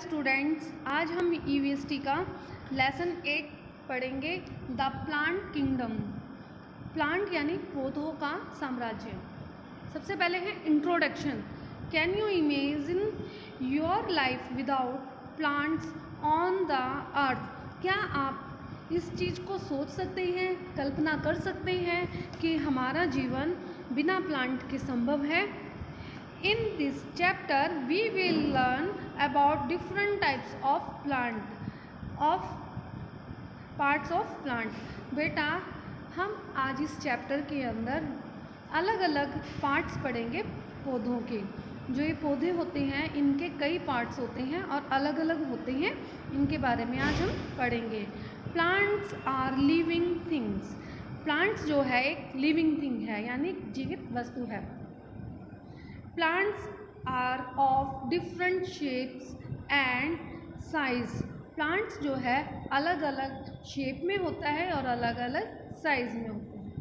Students, आज हम ईवीएसटी का लेसन 8 पढ़ेंगे, द प्लांट किंगडम। प्लांट यानी पौधों का साम्राज्य। सबसे पहले है introduction. Can you imagine your life without plants on the earth? क्या आप इस चीज़ को सोच सकते हैं, कल्पना कर सकते हैं कि हमारा जीवन बिना प्लांट के संभव है? In this chapter we will learn about different types of parts of plant। बेटा, हम आज इस चैप्टर के अंदर अलग अलग पार्ट्स पढ़ेंगे पौधों के। जो ये पौधे होते हैं इनके कई पार्ट्स होते हैं और अलग अलग होते हैं, इनके बारे में आज हम पढ़ेंगे। Plants are living things. Plants जो है एक लिविंग थिंग है, यानी जीवित वस्तु है। Plants are of different shapes and size। Plants जो है अलग अलग शेप में होता है और अलग अलग साइज में होता है।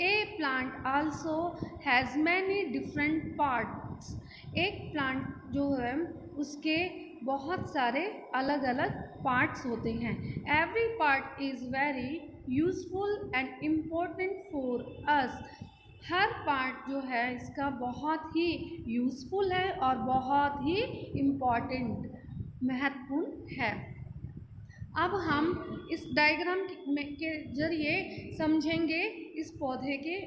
A plant also has many different parts। एक प्लांट जो है उसके बहुत सारे अलग अलग पार्ट्स होते हैं। Every part is very useful and important for us। Her part जो है इसका बहुत ही यूज़फुल है और बहुत ही इम्पॉर्टेंट, महत्वपूर्ण है। अब हम इस डायग्राम के ज़रिए समझेंगे, इस पौधे के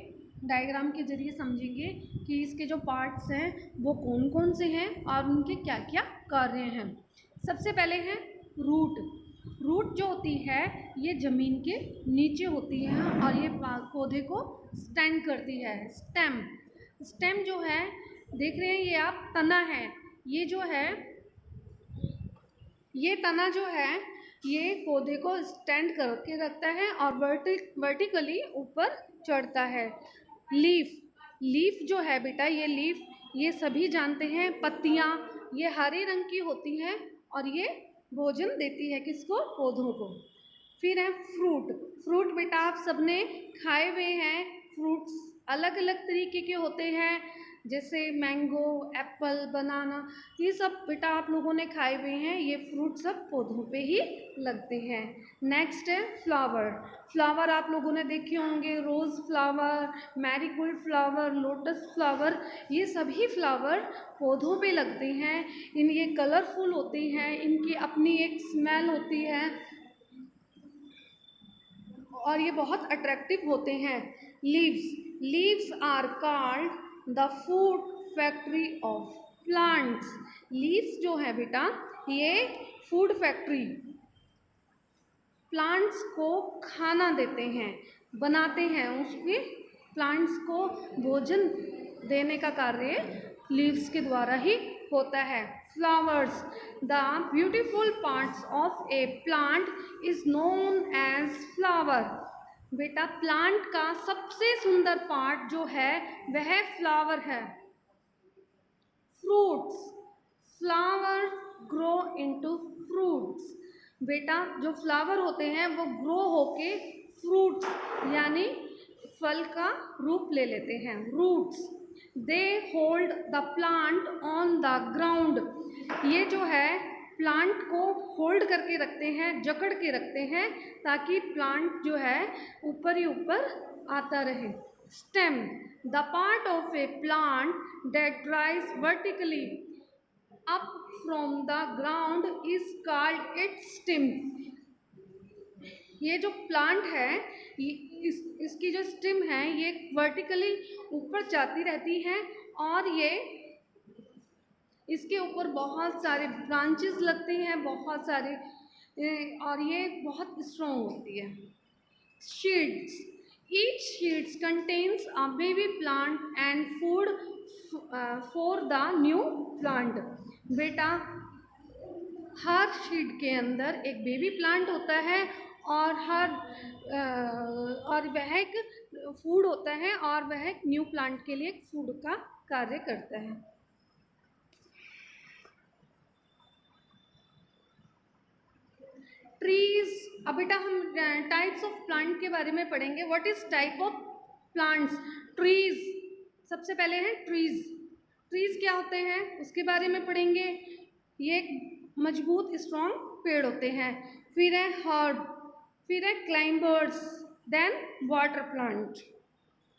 डायग्राम के ज़रिए समझेंगे कि इसके जो पार्ट्स हैं वो कौन कौन से हैं और उनके क्या क्या कार्य हैं। सबसे पहले है रूट। रूट जो होती है ये ज़मीन के नीचे होती है और ये पौधे को स्टैंड करती है। स्टेम, स्टेम जो है देख रहे हैं ये आप, तना है। ये जो है ये तना जो है ये पौधे को स्टैंड करके रखता है और वर्टिकली ऊपर चढ़ता है। लीफ, लीफ जो है बेटा, ये लीफ ये सभी जानते हैं, पत्तियाँ ये हरे रंग की होती हैं और ये भोजन देती है किसको? पौधों को। फिर है फ्रूट। फ्रूट बेटा आप सबने खाए हुए हैं। फ्रूट्स अलग अलग तरीके के होते हैं, जैसे मैंगो, एप्पल, बनाना, ये सब बेटा आप लोगों ने खाए हुए हैं। ये फ्रूट सब पौधों पे ही लगते हैं। नेक्स्ट है फ्लावर। फ्लावर आप लोगों ने देखे होंगे, rose flower, marigold flower, lotus flower, ये सभी फ्लावर पौधों पे लगते हैं। ये कलरफुल होते हैं, इनकी अपनी एक स्मेल होती है और ये बहुत अट्रैक्टिव होते हैं। Leaves, leaves are called the food factory of plants. Leaves जो है बेटा ये फूड फैक्ट्री, प्लांट्स को खाना देते हैं, बनाते हैं, उसके प्लांट्स को भोजन देने का कार्य लीव्स के द्वारा ही होता है। Flowers, the beautiful parts of a plant is known as flower. बेटा प्लांट का सबसे सुंदर पार्ट जो है वह फ्लावर है। Fruits, flower grow into fruits. बेटा जो फ्लावर होते हैं वो ग्रो होके फ्रूट्स यानी फल का रूप ले लेते हैं। Roots, they hold the plant on the ground. ये जो है प्लांट को होल्ड करके रखते हैं, जकड़ के रखते हैं, ताकि प्लांट जो है ऊपर ही ऊपर आता रहे। Stem, the part of a plant that rise vertically up from the ground is called its stem. ये जो प्लांट है इसकी जो स्टेम है ये वर्टिकली ऊपर जाती रहती है और ये इसके ऊपर बहुत सारे ब्रांचेस लगते हैं, बहुत सारे, और ये बहुत स्ट्रॉन्ग होती है। शीड्स, each शीड्स contains a baby plant and food for the new plant. बेटा हर शीड के अंदर एक बेबी प्लांट होता है और वह एक फूड होता है और वह एक न्यू प्लांट के लिए एक फूड का कार्य करता है। ट्रीज, अब बेटा हम टाइप्स ऑफ प्लांट के बारे में पढ़ेंगे। What is type of plants? Trees, सबसे पहले है ट्रीज। ट्रीज क्या होते हैं उसके बारे में पढ़ेंगे। ये मजबूत स्ट्रॉन्ग पेड़ होते हैं। फिर है हर्ब, फिर है climbers, then water plant.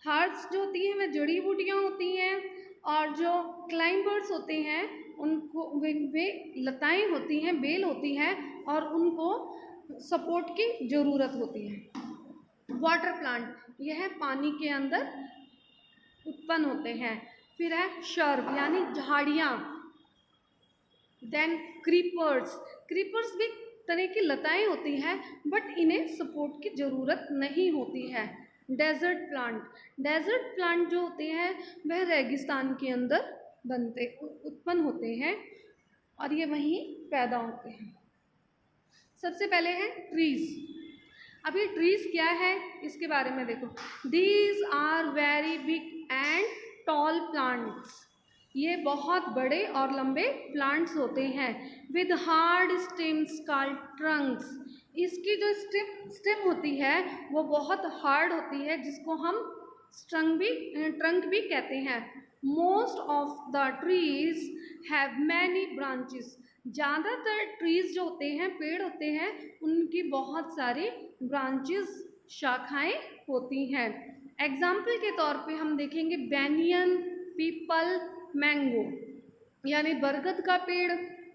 Herbs जो होती हैं वह जड़ी बूटियाँ होती हैं, और जो क्लाइंबर्स होते हैं उनको वे लताएं होती हैं, बेल होती हैं, और उनको सपोर्ट की ज़रूरत होती है। वाटर प्लांट यह पानी के अंदर उत्पन्न होते हैं। फिर है शर्ब यानी झाड़ियाँ, देन क्रीपर्स। क्रीपर्स भी तरह की लताएं होती हैं, बट इन्हें सपोर्ट की ज़रूरत नहीं होती है। डेजर्ट प्लांट, डेजर्ट प्लांट जो होते हैं वह रेगिस्तान के अंदर उत्पन्न होते हैं, और ये वहीं पैदा होते हैं। सबसे पहले है ट्रीज़। अब ये ट्रीज़ क्या है इसके बारे में देखो। These are very big and tall plants, ये बहुत बड़े और लंबे प्लांट्स होते हैं। With hard stems called trunks, इसकी जो स्टेम होती है वो बहुत हार्ड होती है, जिसको हम ट्रंक भी कहते हैं। Most of the trees have many branches, ज़्यादातर ट्रीज़ जो होते हैं, पेड़ होते हैं, उनकी बहुत सारी ब्रांचेस, शाखाएं होती हैं। एग्जाम्पल के तौर पे हम देखेंगे बैनियन, पीपल, मैंगो, यानी बरगद का पेड़,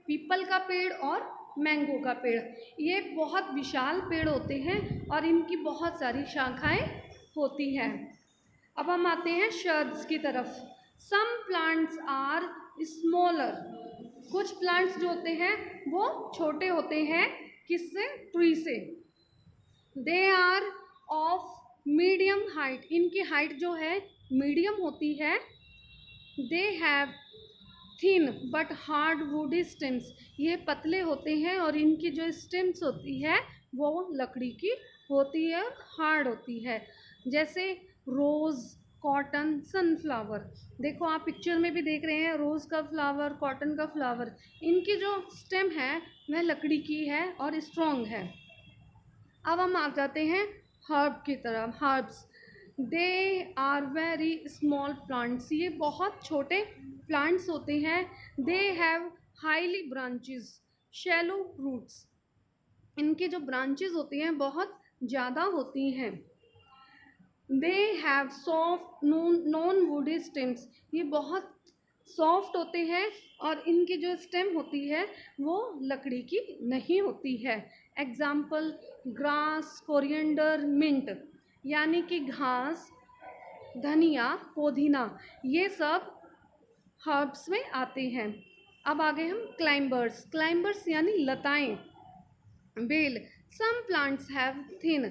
पीपल का पेड़ और मैंगो का पेड़। ये बहुत विशाल पेड़ होते हैं और इनकी बहुत सारी शाखाएं होती हैं। अब हम आते हैं शर्ब्स की तरफ। सम प्लांट्स आर स्मॉलर, कुछ प्लांट्स जो होते हैं वो छोटे होते हैं, किससे? ट्री से। They are of medium height, इनकी हाइट जो है मीडियम होती है। They have thin but hard woody stems, ये पतले होते हैं और इनकी जो स्टेम्स होती है वो लकड़ी की होती है, हार्ड होती है। जैसे रोज़, कॉटन, सनफ्लावर। देखो आप पिक्चर में भी देख रहे हैं रोज़ का फ्लावर, कॉटन का फ्लावर, इनकी जो स्टेम है वह लकड़ी की है और स्ट्रॉन्ग है। अब हम आ जाते हैं हर्ब की तरफ। Herbs, they are very small plants, ये बहुत छोटे प्लांट्स होते हैं। They have highly branches, shallow roots, इनकी जो ब्रांचेस होती हैं बहुत ज़्यादा होती हैं। They have soft non woody stems, ये बहुत सॉफ्ट होते हैं और इनकी जो स्टेम होती है वो लकड़ी की नहीं होती है। एग्जाम्पल ग्रास, कोरिएंडर, मिंट, यानी कि घास, धनिया, पुदीना, ये सब हर्ब्स में आते हैं। अब आ गए हम क्लाइंबर्स। क्लाइंबर्स यानी लताएं, बेल। सम प्लांट्स हैव थिन,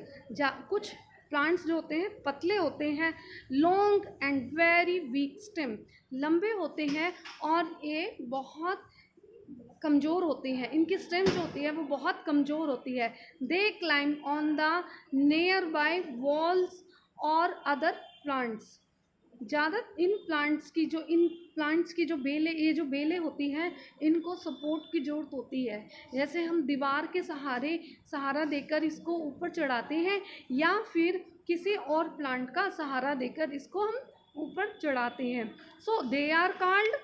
कुछ प्लांट्स जो होते हैं पतले होते हैं। Long and very weak stem, लंबे होते हैं और ये बहुत कमज़ोर होते हैं, इनकी स्टेम जो होती है वो बहुत कमज़ोर होती है। दे climb on the near by walls और अदर प्लांट्स, ज़्यादा इन प्लांट्स की जो बेलें, ये जो बेलें होती हैं इनको सपोर्ट की ज़रूरत होती है। जैसे हम दीवार के सहारा देकर इसको ऊपर चढ़ाते हैं, या फिर किसी और प्लांट का सहारा देकर इसको हम ऊपर चढ़ाते हैं। सो दे आर कॉल्ड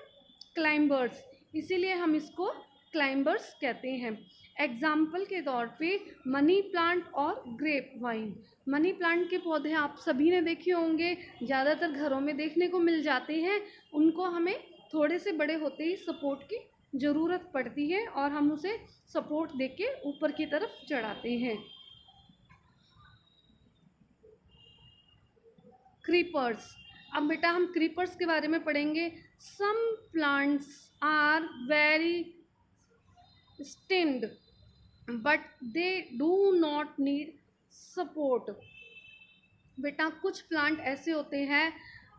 क्लाइंबर्स, इसीलिए हम इसको क्लाइंबर्स कहते हैं। एग्जाम्पल के तौर पे मनी प्लांट और ग्रेप वाइन। मनी प्लांट के पौधे आप सभी ने देखे होंगे, ज़्यादातर घरों में देखने को मिल जाते हैं। उनको हमें थोड़े से बड़े होते ही सपोर्ट की ज़रूरत पड़ती है और हम उसे सपोर्ट देके ऊपर की तरफ चढ़ाते हैं। क्रीपर्स, अब बेटा हम क्रीपर्स के बारे में पढ़ेंगे। Some plants are very stemmed but they do not need support. बेटा कुछ प्लांट ऐसे होते हैं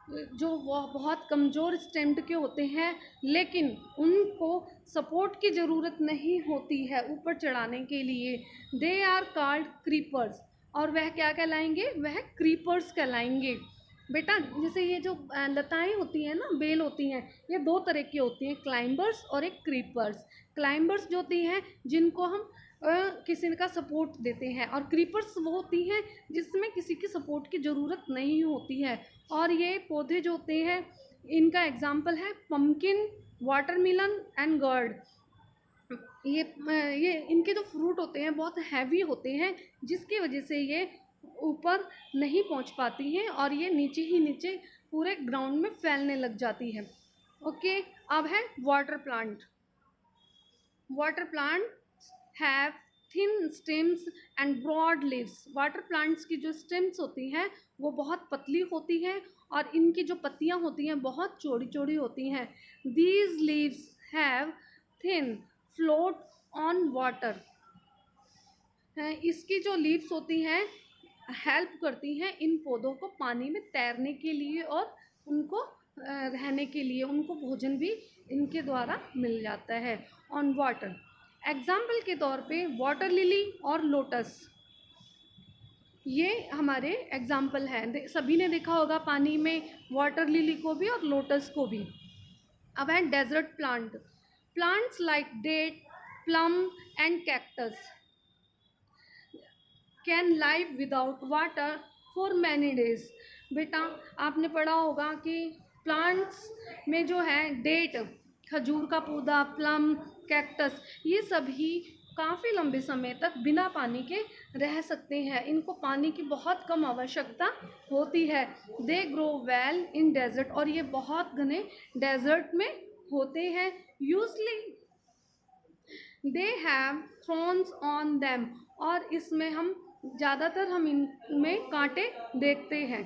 जो बहुत कमज़ोर स्टेम्ड के होते हैं, लेकिन उनको सपोर्ट की ज़रूरत नहीं होती है ऊपर चढ़ाने के लिए। दे आर कॉल्ड क्रीपर्स, और वह क्या कहलाएंगे? वह क्रीपर्स कहलाएंगे। बेटा जैसे ये जो लताएं होती हैं ना, बेल होती हैं, ये दो तरह की होती हैं, क्लाइंबर्स और एक क्रीपर्स। क्लाइंबर्स जो होती हैं जिनको हम किसी का सपोर्ट देते हैं, और क्रीपर्स वो होती हैं जिसमें किसी की सपोर्ट की ज़रूरत नहीं होती है। और ये पौधे जो होते हैं इनका एग्जाम्पल है पम्पकिन, वाटरमेलन एंड गर्ड। ये इनके जो फ्रूट होते हैं बहुत हैवी होते हैं, जिसकी वजह से ये ऊपर नहीं पहुंच पाती हैं और ये नीचे ही नीचे पूरे ग्राउंड में फैलने लग जाती है। ओके, अब है water plant. Water plant have thin stems and broad leaves. Water plants की जो स्टेम्स होती हैं वो बहुत पतली होती हैं और इनकी जो पत्तियां होती हैं बहुत चौड़ी चौड़ी होती हैं। These leaves have thin float on water. इसकी जो लीव्स होती हैं हेल्प करती हैं इन पौधों को पानी में तैरने के लिए और उनको रहने के लिए, उनको भोजन भी इनके द्वारा मिल जाता है ऑन वाटर। एग्जाम्पल के तौर पे वाटर लिली और लोटस, ये हमारे एग्जाम्पल हैं। सभी ने देखा होगा पानी में वाटर लिली को भी और लोटस को भी। अब है desert plant. Plants like date, plum and cactus can live without water for many days. बेटा आपने पढ़ा होगा कि प्लांट्स में जो है डेट, खजूर का पौधा, प्लम, कैक्टस, ये सभी काफ़ी लंबे समय तक बिना पानी के रह सकते हैं। इनको पानी की बहुत कम आवश्यकता होती है। They grow well in desert, और ये बहुत घने डेजर्ट में होते हैं। Usually they have thorns on them, और इसमें हम ज़्यादातर हम इनमें कांटे देखते हैं।